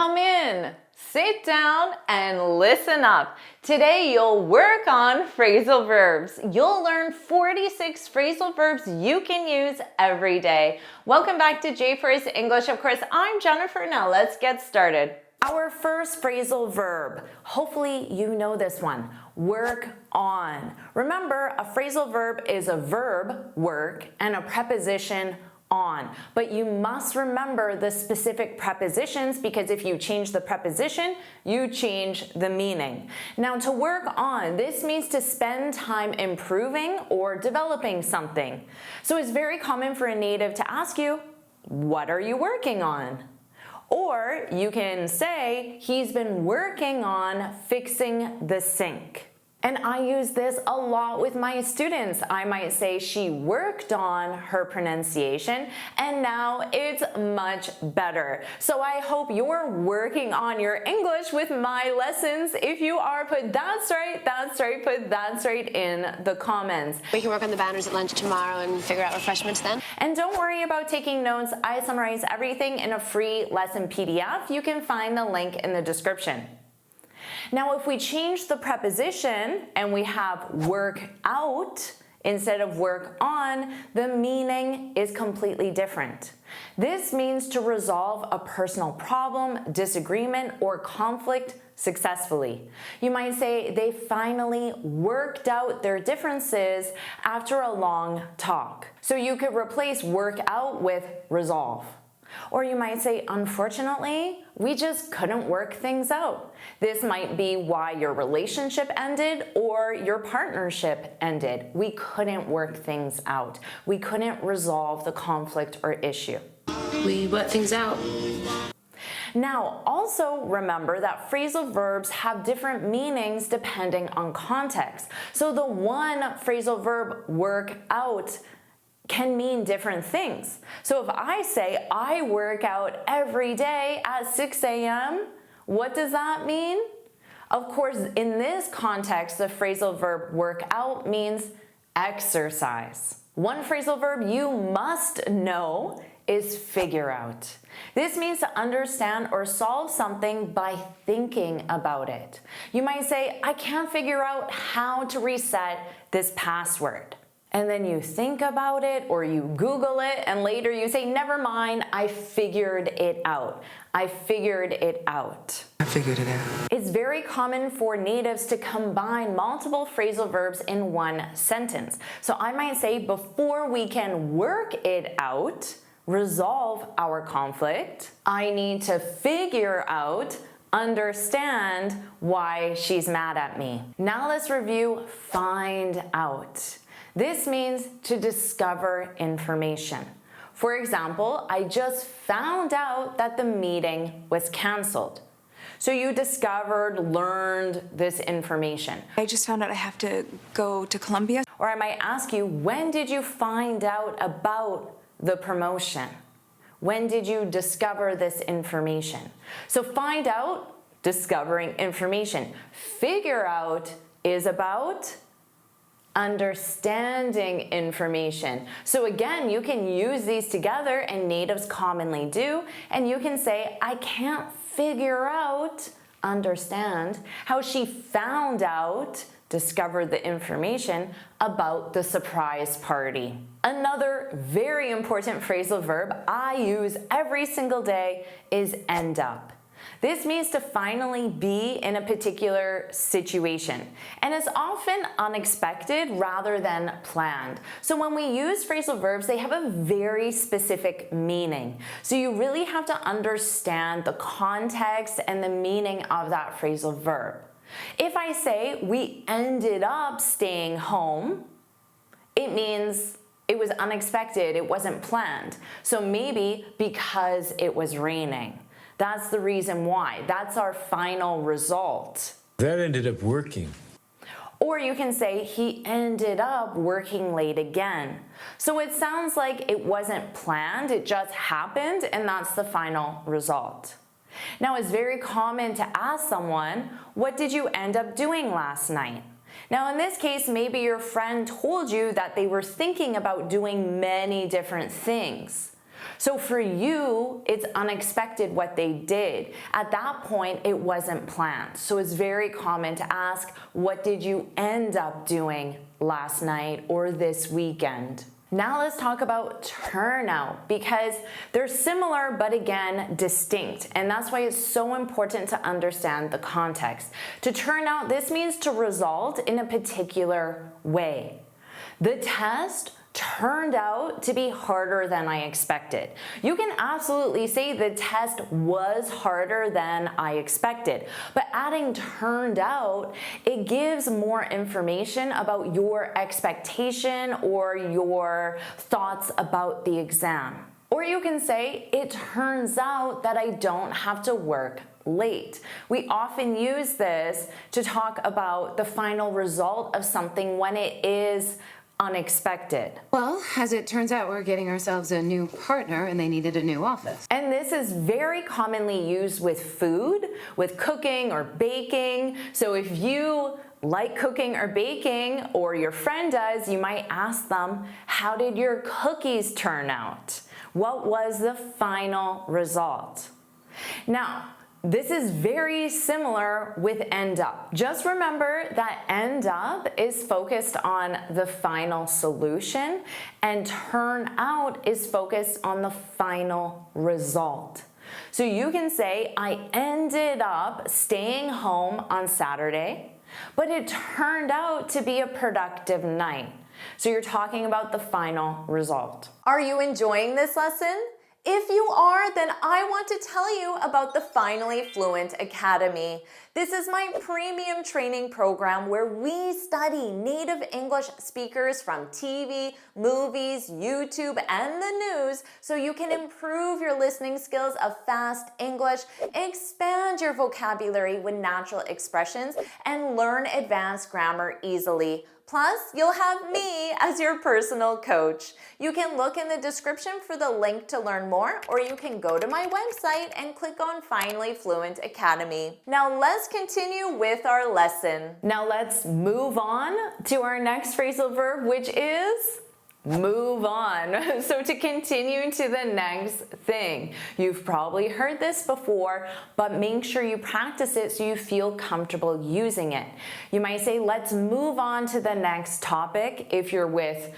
Come in, sit down, and listen up. Today you'll work on phrasal verbs. You'll learn 46 phrasal verbs you can use every day. Welcome back to JForrest English. Of course, I'm Jennifer. Now let's get started. Our first phrasal verb, hopefully you know this one, work on. Remember, a phrasal verb is a verb, work, and a preposition, on. But you must remember the specific prepositions because if you change the preposition, you change the meaning. Now, to work on, this means to spend time improving or developing something. So it's very common for a native to ask you, what are you working on? Or you can say, he's been working on fixing the sink. And I use this a lot with my students. I might say she worked on her pronunciation and now it's much better. So I hope you're working on your English with my lessons. If you are, put that's right, put that's right in the comments. We can work on the banners at lunch tomorrow and figure out refreshments then. And don't worry about taking notes. I summarize everything in a free lesson PDF. You can find the link in the description. Now, if we change the preposition and we have work out instead of work on, the meaning is completely different. This means to resolve a personal problem, disagreement, or conflict successfully. You might say they finally worked out their differences after a long talk. So you could replace work out with resolve. Or you might say, unfortunately, we just couldn't work things out. This might be why your relationship ended or your partnership ended. We couldn't work things out. We couldn't resolve the conflict or issue. We work things out. Now, also remember that phrasal verbs have different meanings depending on context. So the one phrasal verb, work out, can mean different things. So if I say I work out every day at 6 a.m., what does that mean? Of course, in this context, the phrasal verb work out means exercise. One phrasal verb you must know is figure out. This means to understand or solve something by thinking about it. You might say, I can't figure out how to reset this password. And then you think about it or you Google it and later you say, never mind, I figured it out. I figured it out. I figured it out. It's very common for natives to combine multiple phrasal verbs in one sentence. So I might say, before we can work it out, resolve our conflict, I need to figure out, understand why she's mad at me. Now let's review find out. This means to discover information. For example, I just found out that the meeting was canceled. So you discovered, learned this information. I just found out I have to go to Colombia. Or I might ask you, when did you find out about the promotion? When did you discover this information? So find out, discovering information. Figure out is about understanding information. So again, you can use these together, and natives commonly do, and you can say, I can't figure out, understand, how she found out, discovered the information about the surprise party. Another very important phrasal verb I use every single day is end up. This means to finally be in a particular situation, and it's often unexpected rather than planned. So when we use phrasal verbs, they have a very specific meaning. So you really have to understand the context and the meaning of that phrasal verb. If I say we ended up staying home, it means it was unexpected, it wasn't planned. So maybe because it was raining. That's the reason why. That's our final result. That ended up working. Or you can say he ended up working late again. So it sounds like it wasn't planned, it just happened, and that's the final result. Now, it's very common to ask someone, what did you end up doing last night? Now, in this case, maybe your friend told you that they were thinking about doing many different things. So for you, it's unexpected what they did. At that point, it wasn't planned. So it's very common to ask, what did you end up doing last night or this weekend? Now let's talk about turnout, because they're similar but again distinct, and that's why it's so important to understand the context. To turn out, this means to result in a particular way. The test turned out to be harder than I expected. You can absolutely say the test was harder than I expected, but adding turned out, it gives more information about your expectation or your thoughts about the exam. Or you can say, it turns out that I don't have to work late. We often use this to talk about the final result of something when it is unexpected. Well, as it turns out, we're getting ourselves a new partner and they needed a new office. And this is very commonly used with food, with cooking or baking. So if you like cooking or baking, or your friend does, you might ask them, how did your cookies turn out? What was the final result? Now, this is very similar with end up. Just remember that end up is focused on the final solution, and turn out is focused on the final result. So you can say, I ended up staying home on Saturday, but it turned out to be a productive night. So you're talking about the final result. Are you enjoying this lesson? If you are, then I want to tell you about the Finally Fluent Academy. This is my premium training program where we study native English speakers from TV, movies, YouTube, and the news so you can improve your listening skills of fast English, expand your vocabulary with natural expressions, and learn advanced grammar easily. Plus, you'll have me as your personal coach. You can look in the description for the link to learn more, or you can go to my website and click on Finally Fluent Academy. Now let's continue with our lesson. Now let's move on to our next phrasal verb, which is move on. So to continue to the next thing, you've probably heard this before, but make sure you practice it so you feel comfortable using it. You might say, let's move on to the next topic if you're with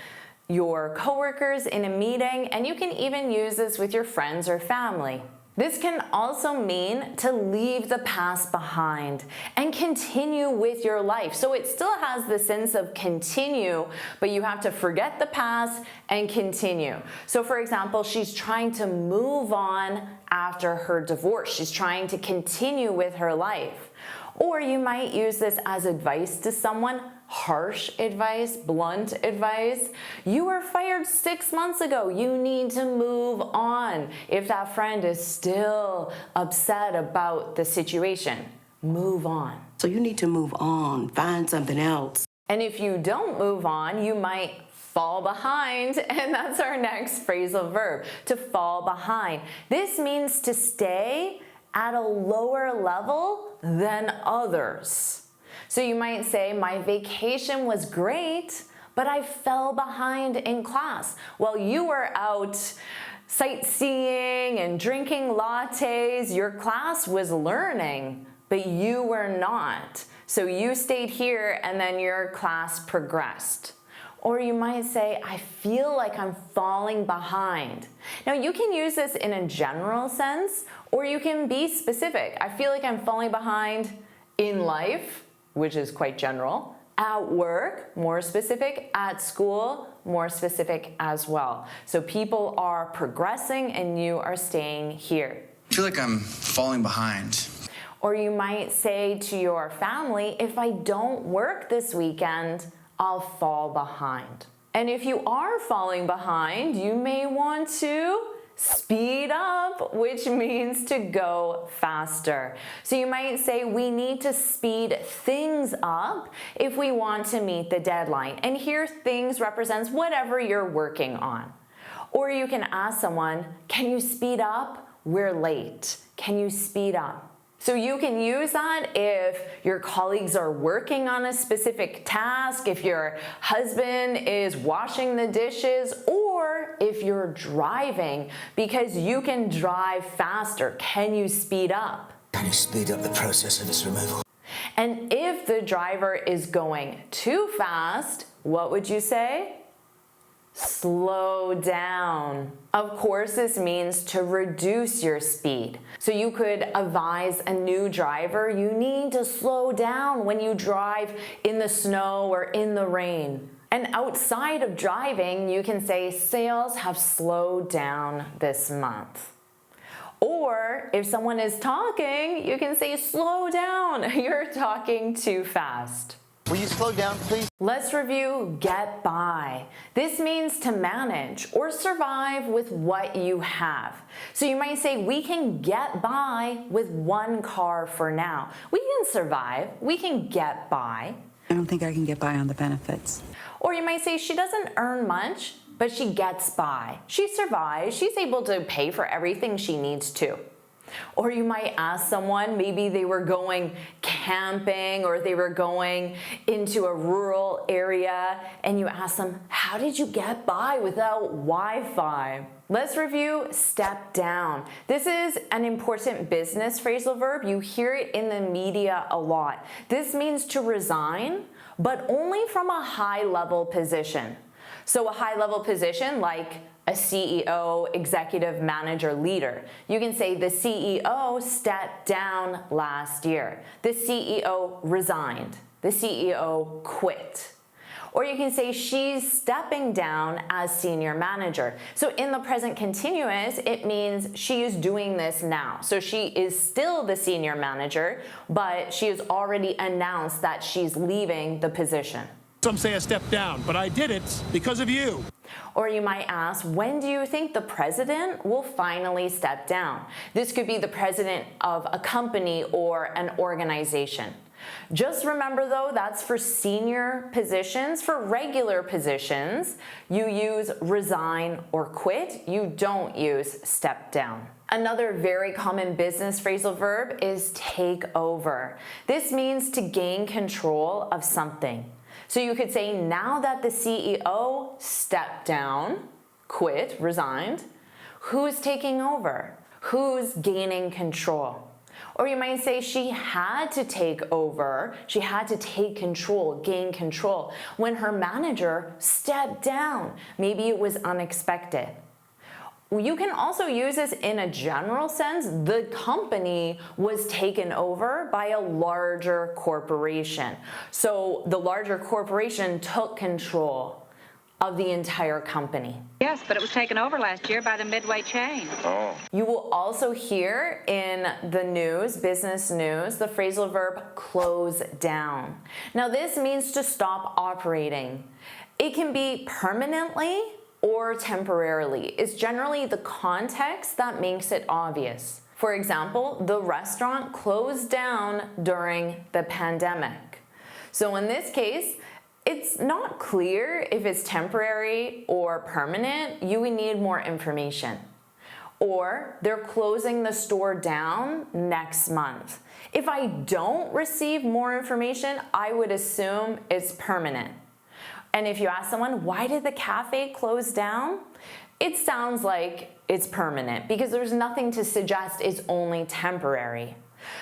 your coworkers in a meeting, and you can even use this with your friends or family. This can also mean to leave the past behind and continue with your life. So it still has the sense of continue, but you have to forget the past and continue. So for example, she's trying to move on after her divorce. She's trying to continue with her life. Or you might use this as advice to someone, harsh advice, blunt advice. You were fired 6 months ago. You need to move on. If that friend is still upset about the situation, move on. So you need to move on, find something else. And if you don't move on, you might fall behind, and that's our next phrasal verb, to fall behind. This means to stay at a lower level than others. So you might say, my vacation was great, but I fell behind in class. While you were out sightseeing and drinking lattes, your class was learning, but you were not. So you stayed here and then your class progressed. Or you might say, I feel like I'm falling behind. Now you can use this in a general sense, or you can be specific. I feel like I'm falling behind in life, which is quite general, at work, more specific, at school, more specific as well. So people are progressing and you are staying here. I feel like I'm falling behind. Or you might say to your family, if I don't work this weekend, I'll fall behind. And if you are falling behind, you may want to speed up, which means to go faster. So you might say we need to speed things up if we want to meet the deadline. And here things represents whatever you're working on. Or you can ask someone, can you speed up? We're late. Can you speed up? So you can use that if your colleagues are working on a specific task, if your husband is washing the dishes, or Or if you're driving, because you can drive faster, can you speed up? Can you speed up the process of its removal? And if the driver is going too fast, what would you say? Slow down. Of course, this means to reduce your speed. So you could advise a new driver, you need to slow down when you drive in the snow or in the rain. And outside of driving, you can say sales have slowed down this month. Or if someone is talking, you can say slow down, you're talking too fast. Will you slow down, please? Let's review get by. This means to manage or survive with what you have. So you might say, we can get by with one car for now. We can survive, we can get by. I don't think I can get by on the benefits. Or you might say, she doesn't earn much, but she gets by. She survives, she's able to pay for everything she needs to. Or you might ask someone, maybe they were going camping or they were going into a rural area, and you ask them, how did you get by without Wi-Fi? Let's review step down. This is an important business phrasal verb. You hear it in the media a lot. This means to resign, but only from a high-level position. So a high-level position like a CEO, executive manager, leader. You can say the CEO stepped down last year. The CEO resigned. The CEO quit. Or you can say she's stepping down as senior manager. So in the present continuous, it means she is doing this now. So she is still the senior manager, but she has already announced that she's leaving the position. Some say I stepped down, but I did it because of you. Or you might ask, when do you think the president will finally step down? This could be the president of a company or an organization. Just remember though, that's for senior positions. For regular positions, you use resign or quit. You don't use step down. Another very common business phrasal verb is take over. This means to gain control of something. So you could say, now that the CEO stepped down, quit, resigned, who's taking over? Who's gaining control? Or you might say she had to take over, she had to take control, gain control, when her manager stepped down. Maybe it was unexpected. You can also use this in a general sense. The company was taken over by a larger corporation. So the larger corporation took control of the entire company. Yes, but it was taken over last year by the Midway chain. Oh. You will also hear in the news, business news, the phrasal verb close down. Now this means to stop operating. It can be permanently or temporarily. It's generally the context that makes it obvious. For example, the restaurant closed down during the pandemic. So in this case, it's not clear if it's temporary or permanent. You would need more information. Or they're closing the store down next month. If I don't receive more information, I would assume it's permanent. And if you ask someone, why did the cafe close down? It sounds like it's permanent because there's nothing to suggest it's only temporary.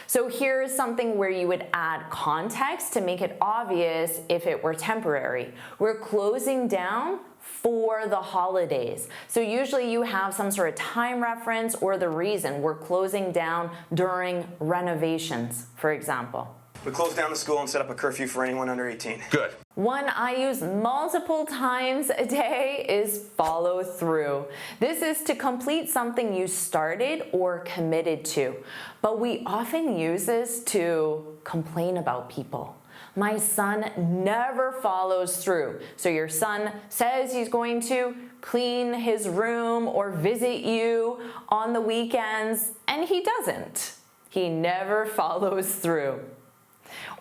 So here's something where you would add context to make it obvious if it were temporary. We're closing down for the holidays. So usually you have some sort of time reference or the reason. We're closing down during renovations, for example. We closed down the school and set up a curfew for anyone under 18. Good. One I use multiple times a day is follow through. This is to complete something you started or committed to. But we often use this to complain about people. My son never follows through. So your son says he's going to clean his room or visit you on the weekends, and he doesn't. He never follows through.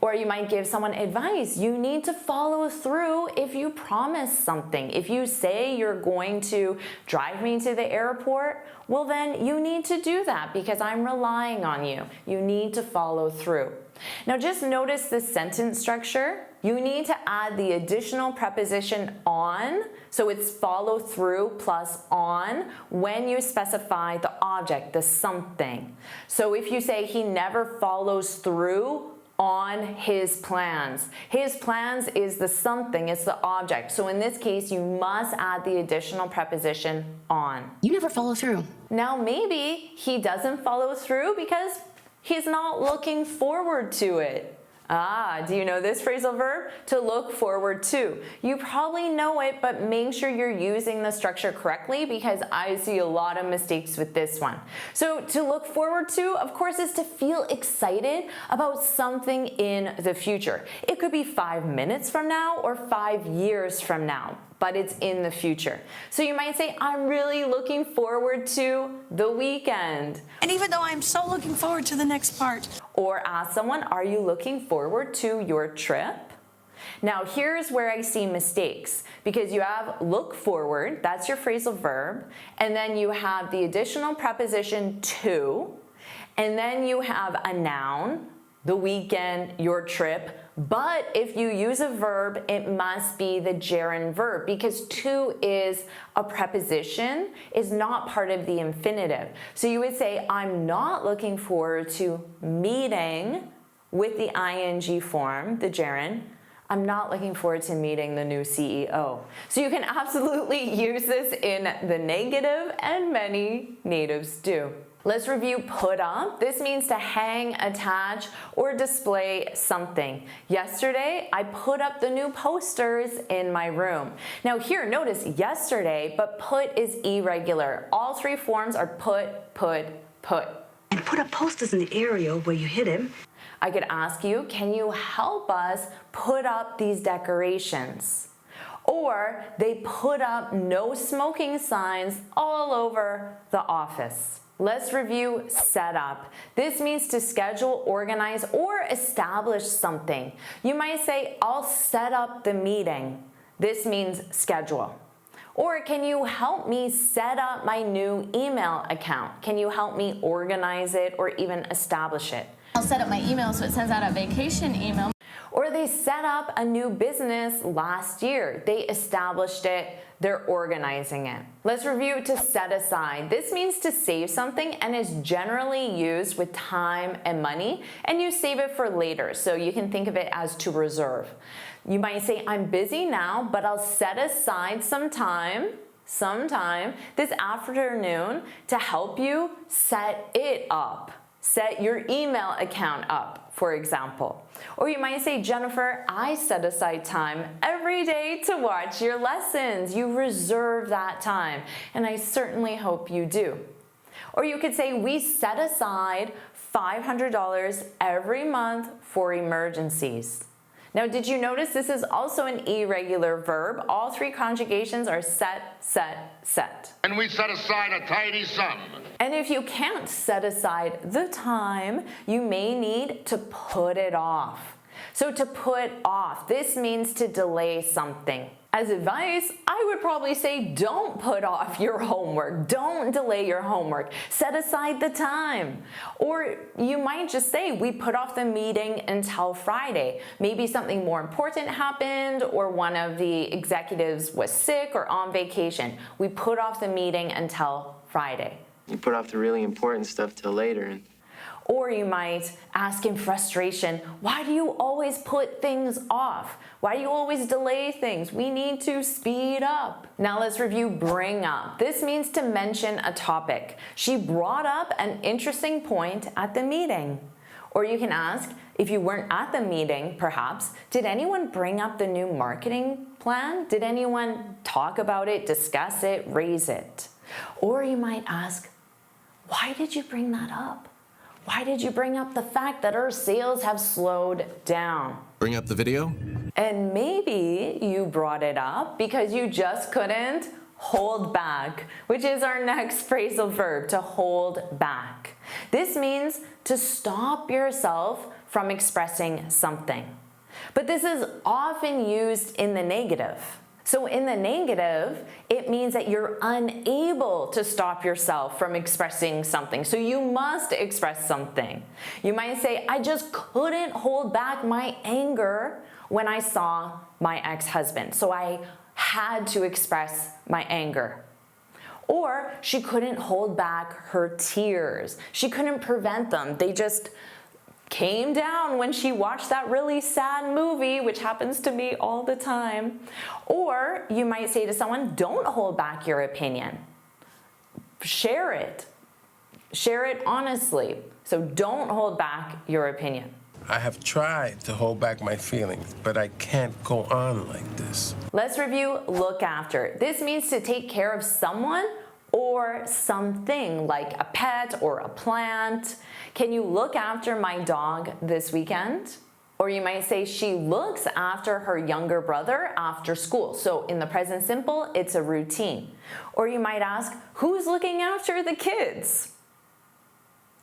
Or you might give someone advice. You need to follow through if you promise something. If you say you're going to drive me to the airport, well then you need to do that because I'm relying on you. You need to follow through. Now just notice the sentence structure. You need to add the additional preposition on, so it's follow through plus on, when you specify the object, the something. So if you say he never follows through on his plans. His plans is the something, it's the object. So in this case, you must add the additional preposition on. You never follow through. Now maybe he doesn't follow through because he's not looking forward to it. Do you know this phrasal verb? To look forward to. You probably know it, but make sure you're using the structure correctly because I see a lot of mistakes with this one. So to look forward to, of course, is to feel excited about something in the future. It could be 5 minutes from now or 5 years from now, but it's in the future. So you might say, I'm really looking forward to the weekend. And even though I'm so looking forward to the next part. Or ask someone, are you looking forward to your trip? Now here's where I see mistakes because you have look forward, that's your phrasal verb, and then you have the additional preposition to, and then you have a noun, the weekend, your trip. But if you use a verb, it must be the gerund verb because to is a preposition, is not part of the infinitive. So you would say, I'm not looking forward to meeting with the ing form, the gerund. I'm not looking forward to meeting the new CEO. So you can absolutely use this in the negative, and many natives do. Let's review put up. This means to hang, attach, or display something. Yesterday, I put up the new posters in my room. Now here, notice yesterday, but put is irregular. All three forms are put, put, put. And put up posters in the area where you hit him. I could ask you, can you help us put up these decorations? Or they put up no smoking signs all over the office. Let's review set up. This means to schedule, organize, or establish something. You might say, I'll set up the meeting. This means schedule. Or can you help me set up my new email account? Can you help me organize it or even establish it? I'll set up my email so it sends out a vacation email. Or they set up a new business last year. They established it, they're organizing it. Let's review to set aside. This means to save something and is generally used with time and money, and you save it for later. So you can think of it as to reserve. You might say, I'm busy now, but I'll set aside some time this afternoon to help you set it up. Set your email account up, for example. Or you might say, Jennifer, I set aside time every day to watch your lessons. You reserve that time, and I certainly hope you do. Or you could say, we set aside $500 every month for emergencies. Now, did you notice this is also an irregular verb? All three conjugations are set, set, set. And we set aside a tidy sum. And if you can't set aside the time, you may need to put it off. So to put off, this means to delay something. As advice, I would probably say don't put off your homework. Don't delay your homework. Set aside the time. Or you might just say, we put off the meeting until Friday. Maybe something more important happened, or one of the executives was sick or on vacation. We put off the meeting until Friday. You put off the really important stuff till later. Or you might ask in frustration, why do you always put things off? Why do you always delay things? We need to speed up. Now let's review bring up. This means to mention a topic. She brought up an interesting point at the meeting. Or you can ask, if you weren't at the meeting, perhaps, did anyone bring up the new marketing plan? Did anyone talk about it, discuss it, raise it? Or you might ask, why did you bring that up? Why did you bring up the fact that our sales have slowed down? Bring up the video? And maybe you brought it up because you just couldn't hold back, which is our next phrasal verb, to hold back. This means to stop yourself from expressing something. But this is often used in the negative. So in the negative, it means that you're unable to stop yourself from expressing something. So you must express something. You might say, I just couldn't hold back my anger when I saw my ex-husband. So I had to express my anger. Or she couldn't hold back her tears. She couldn't prevent them. They just came down when she watched that really sad movie, which happens to me all the time. Or you might say to someone, don't hold back your opinion. Share it. Share it honestly. So don't hold back your opinion. I have tried to hold back my feelings, but I can't go on like this. Let's review look after. This means to take care of someone or something like a pet or a plant. Can you look after my dog this weekend? Or you might say she looks after her younger brother after school. So in the present simple, it's a routine. Or you might ask, who's looking after the kids?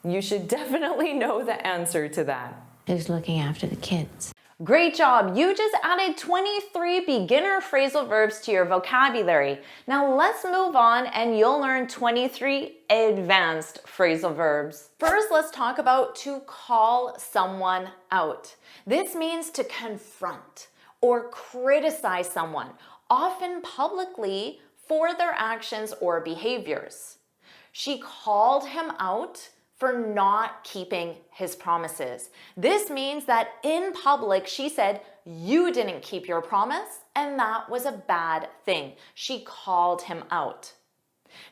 You should definitely know the answer to that. Who's looking after the kids? Great job! You just added 23 beginner phrasal verbs to your vocabulary. Now let's move on and you'll learn 23 advanced phrasal verbs. First, let's talk about to call someone out. This means to confront or criticize someone, often publicly, for their actions or behaviors. She called him out for not keeping his promises. This means that in public, she said, you didn't keep your promise, and that was a bad thing. She called him out.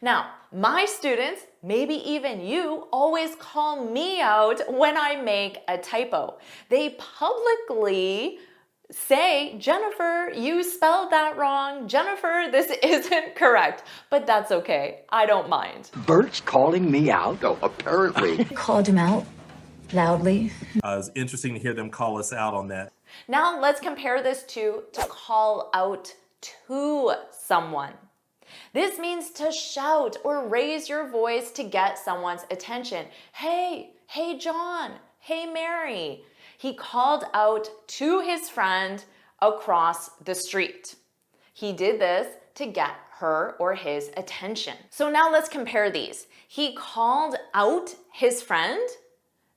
Now, my students, maybe even you, always call me out when I make a typo. They publicly say, Jennifer, you spelled that wrong. Jennifer, this isn't correct. But that's okay. I don't mind. Bert's calling me out? Oh, apparently. Called him out loudly. It's interesting to hear them call us out on that. Now let's compare this to call out to someone. This means to shout or raise your voice to get someone's attention. Hey John, hey Mary. He called out to his friend across the street. He did this to get her or his attention. So now let's compare these. He called out his friend.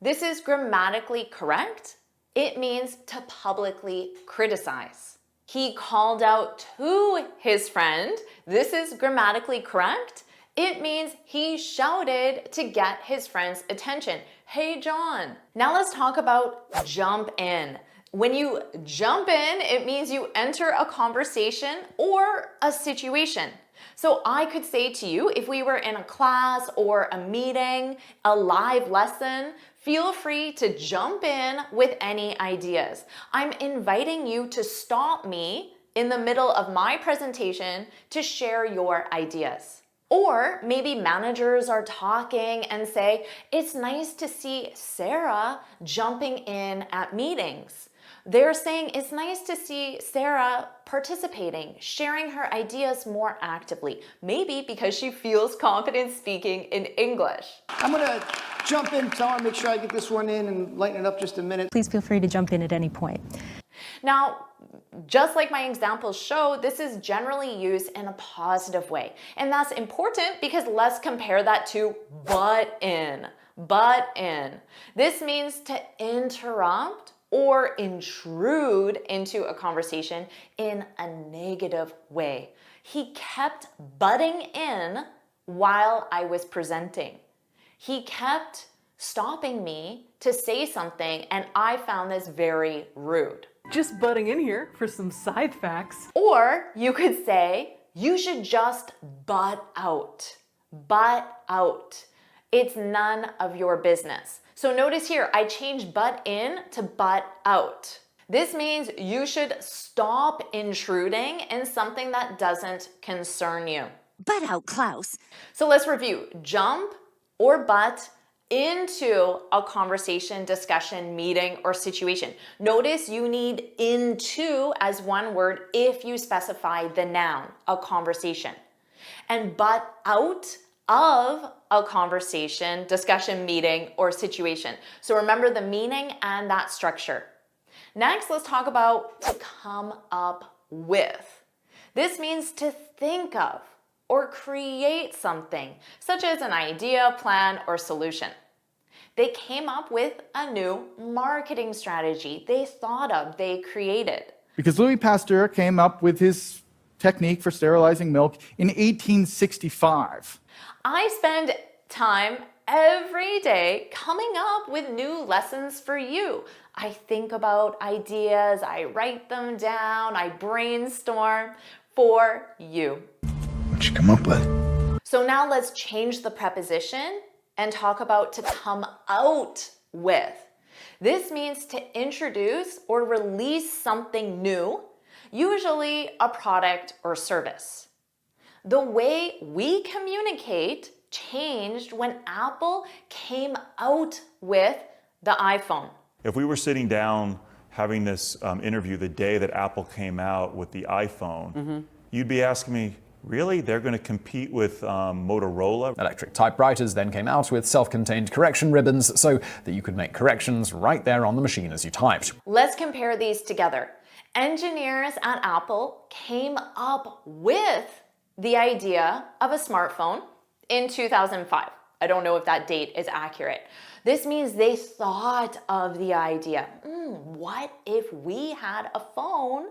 This is grammatically correct. It means to publicly criticize. He called out to his friend. This is grammatically correct. It means he shouted to get his friend's attention. Hey, John. Now let's talk about jump in. When you jump in, it means you enter a conversation or a situation. So I could say to you, if we were in a class or a meeting, a live lesson, feel free to jump in with any ideas. I'm inviting you to stop me in the middle of my presentation to share your ideas. Or maybe managers are talking and say, it's nice to see Sarah jumping in at meetings. They're saying it's nice to see Sarah participating, sharing her ideas more actively, maybe because she feels confident speaking in English. I'm gonna jump in, so I wanna make sure I get this one in and lighten it up just a minute. Please feel free to jump in at any point. Now, just like my examples show, this is generally used in a positive way. And that's important because let's compare that to butt in. Butt in. This means to interrupt or intrude into a conversation in a negative way. He kept butting in while I was presenting. He kept stopping me to say something, and I found this very rude. Just butting in here for some side facts. Or you could say, you should just butt out. Butt out. It's none of your business. So notice here, I changed butt in to butt out. This means you should stop intruding in something that doesn't concern you. Butt out, Klaus. So let's review. Jump or butt into a conversation, discussion, meeting, or situation. Notice you need into as one word if you specify the noun, a conversation. And butt out of a conversation, discussion, meeting, or situation. So remember the meaning and that structure. Next, let's talk about to come up with. This means to think of or create something, such as an idea, plan, or solution. They came up with a new marketing strategy. They thought of, they created. Because Louis Pasteur came up with his technique for sterilizing milk in 1865. I spend time every day coming up with new lessons for you. I think about ideas, I write them down, I brainstorm for you. What'd you come up with? So now let's change the preposition and talk about to come out with. This means to introduce or release something new, usually a product or service. The way we communicate changed when Apple came out with the iPhone. If we were sitting down having this interview the day that Apple came out with the iPhone, you'd be asking me, really? They're going to compete with Motorola? Electric typewriters then came out with self-contained correction ribbons so that you could make corrections right there on the machine as you typed. Let's compare these together. Engineers at Apple came up with the idea of a smartphone in 2005. I don't know if that date is accurate. This means they thought of the idea. What if we had a phone?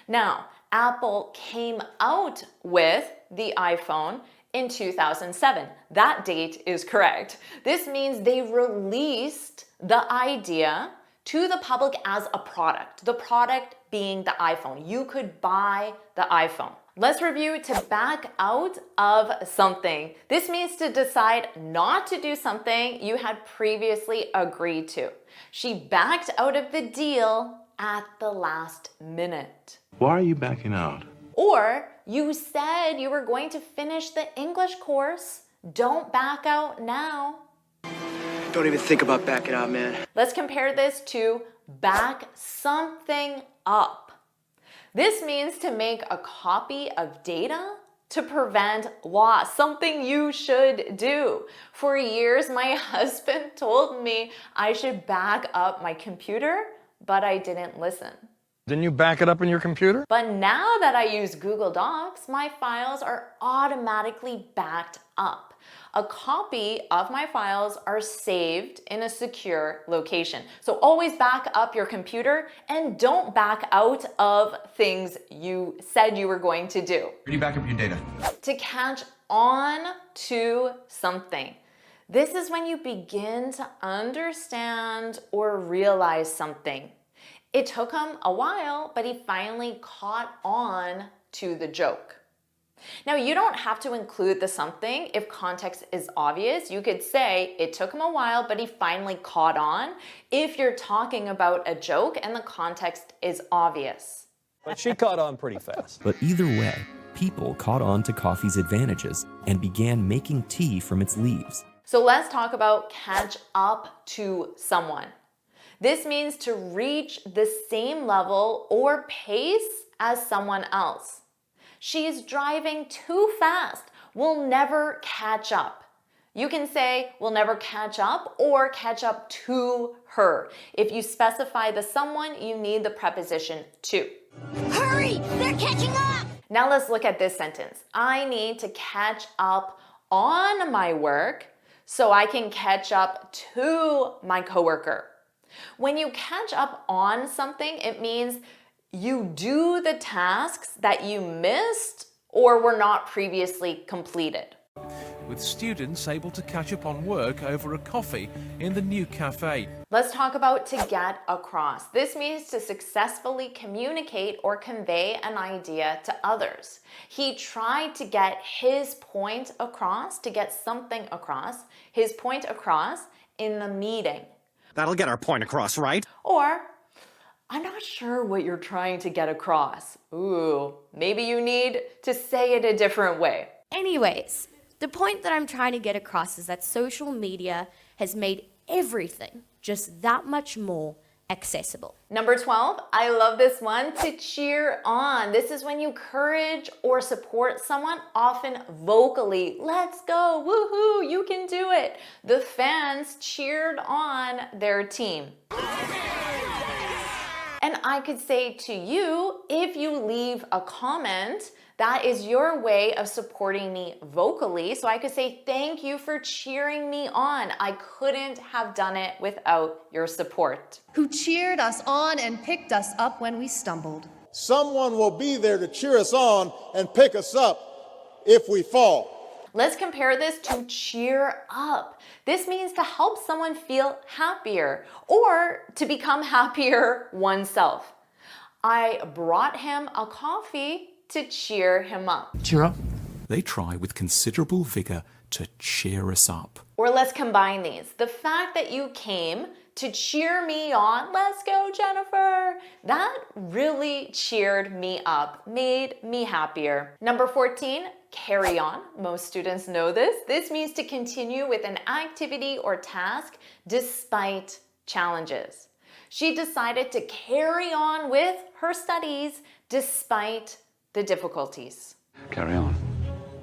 Now, Apple came out with the iPhone in 2007. That date is correct. This means they released the idea to the public as a product, the product being the iPhone. You could buy the iPhone. Let's review to back out of something. This means to decide not to do something you had previously agreed to. She backed out of the deal at the last minute. Why are you backing out? Or you said you were going to finish the English course. Don't back out now. Don't even think about backing out, man. Let's compare this to back something up. This means to make a copy of data to prevent loss, something you should do. For years, my husband told me I should back up my computer, but I didn't listen. Didn't you back it up in your computer? But now that I use Google Docs, my files are automatically backed up. A copy of my files are saved in a secure location. So always back up your computer and don't back out of things you said you were going to do. Where do you back up your data? To catch on to something. This is when you begin to understand or realize something. It took him a while, but he finally caught on to the joke. Now, you don't have to include the something if context is obvious. You could say, it took him a while, but he finally caught on, if you're talking about a joke and the context is obvious. But she caught on pretty fast. But either way, people caught on to coffee's advantages and began making tea from its leaves. So let's talk about catch up to someone. This means to reach the same level or pace as someone else. She's driving too fast. We'll never catch up. You can say we'll never catch up or catch up to her. If you specify the someone, you need the preposition to. Hurry! They're catching up! Now let's look at this sentence. I need to catch up on my work so I can catch up to my coworker. When you catch up on something, it means you do the tasks that you missed or were not previously completed. With students able to catch up on work over a coffee in the new cafe. Let's talk about to get across. This means to successfully communicate or convey an idea to others. He tried to get his point across, to get something across, his point across in the meeting. That'll get our point across, right? Or, I'm not sure what you're trying to get across. Ooh, maybe you need to say it a different way. Anyways, the point that I'm trying to get across is that social media has made everything just that much more accessible. Number 12, I love this one, to cheer on. This is when you encourage or support someone, often vocally. Let's go, woohoo, you can do it. The fans cheered on their team. And I could say to you, if you leave a comment, that is your way of supporting me vocally. So I could say, thank you for cheering me on. I couldn't have done it without your support. Who cheered us on and picked us up when we stumbled. Someone will be there to cheer us on and pick us up if we fall. Let's compare this to cheer up. This means to help someone feel happier or to become happier oneself. I brought him a coffee to cheer him up. Cheer up. They try with considerable vigor to cheer us up. Or let's combine these. The fact that you came to cheer me on, let's go Jennifer, that really cheered me up, made me happier. Number 14, carry on. Most students know this. This means to continue with an activity or task despite challenges. She decided to carry on with her studies despite the difficulties. Carry on.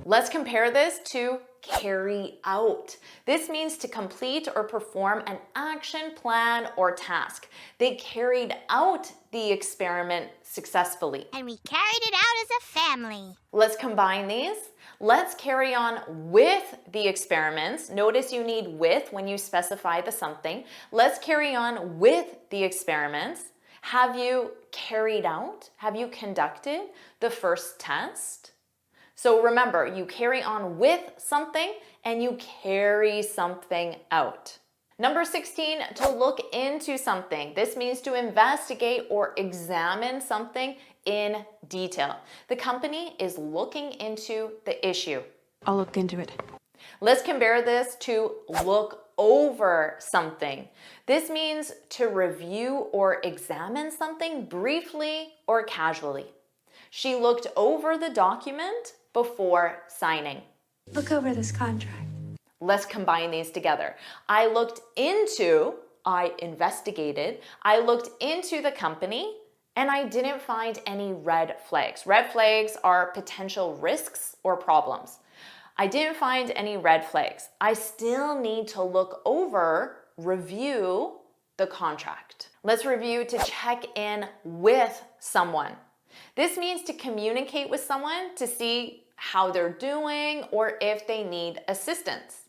Let's compare this to carry out. This means to complete or perform an action plan or task. They carried out the experiment successfully. And we carried it out as a family. Let's combine these. Let's carry on with the experiments. Notice you need with when you specify the something. Let's carry on with the experiments. Have you carried out? Have you conducted the first test? So remember, you carry on with something and you carry something out. Number 16, to look into something. This means to investigate or examine something in detail. The company is looking into the issue. I'll look into it. Let's compare this to look over something. This means to review or examine something briefly or casually. She looked over the document before signing. Look over this contract. Let's combine these together. I looked into, I investigated, I looked into the company, and I didn't find any red flags. Red flags are potential risks or problems. I didn't find any red flags. I still need to look over, review the contract. Let's review to check in with someone. This means to communicate with someone to see how they're doing or if they need assistance.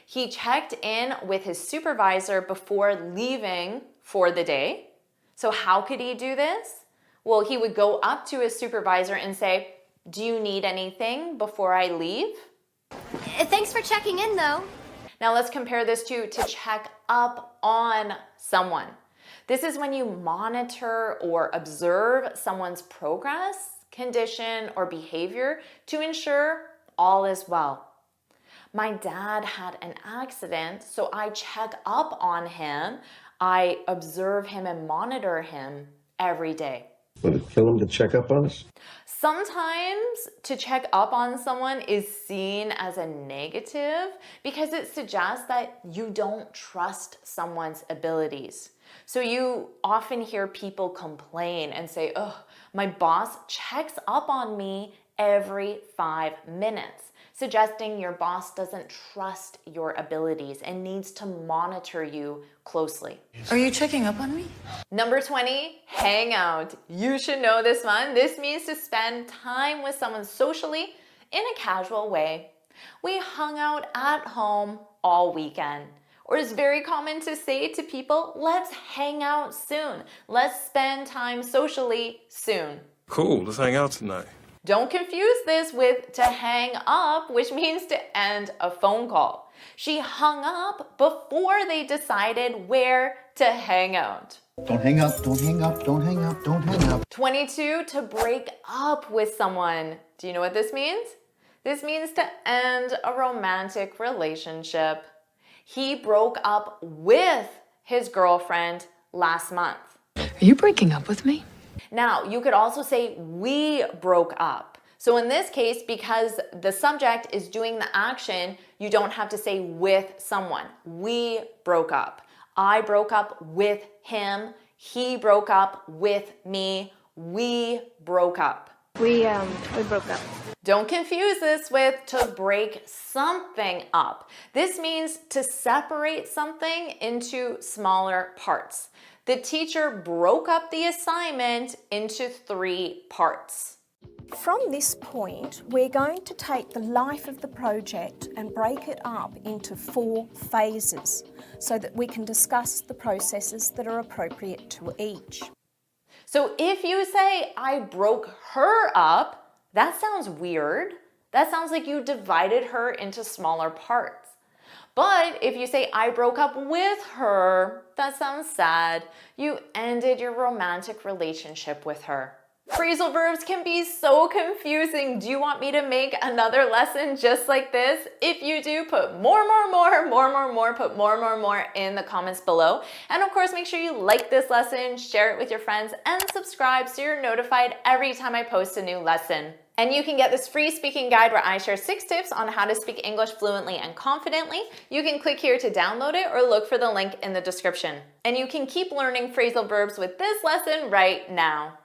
He checked in with his supervisor before leaving for the day. So how could he do this? Well, he would go up to his supervisor and say, "Do you need anything before I leave?" Thanks for checking in, though. Now let's compare this to check up on someone. This is when you monitor or observe someone's progress, condition, or behavior to ensure all is well. My dad had an accident, so I check up on him. I observe him and monitor him every day. Would it kill him to check up on us? Sometimes to check up on someone is seen as a negative because it suggests that you don't trust someone's abilities. So you often hear people complain and say, "Oh, my boss checks up on me every 5 minutes," suggesting your boss doesn't trust your abilities and needs to monitor you closely. Are you checking up on me? Number 20, hang out. You should know this one. This means to spend time with someone socially in a casual way. We hung out at home all weekend. Or it's very common to say to people, "Let's hang out soon. Let's spend time socially soon." Cool, let's hang out tonight. Don't confuse this with to hang up, which means to end a phone call. She hung up before they decided where to hang out. Don't hang up, don't hang up, don't hang up, don't hang up. 22, to break up with someone. Do you know what this means? This means to end a romantic relationship. He broke up with his girlfriend last month. Are you breaking up with me? Now, you could also say we broke up. So in this case, because the subject is doing the action, you don't have to say with someone. We broke up. I broke up with him. He broke up with me. We broke up. We broke up. Don't confuse this with to break something up. This means to separate something into smaller parts. The teacher broke up the assignment into 3 parts. From this point, we're going to take the life of the project and break it up into 4 phases so that we can discuss the processes that are appropriate to each. So if you say, I broke her up, that sounds weird. That sounds like you divided her into smaller parts. But if you say, I broke up with her, that sounds sad. You ended your romantic relationship with her. Phrasal verbs can be so confusing. Do you want me to make another lesson just like this? If you do, put more, put more in the comments below. And of course, make sure you like this lesson, share it with your friends, and subscribe so you're notified every time I post a new lesson. And you can get this free speaking guide where I share 6 tips on how to speak English fluently and confidently. You can click here to download it or look for the link in the description. And you can keep learning phrasal verbs with this lesson right now.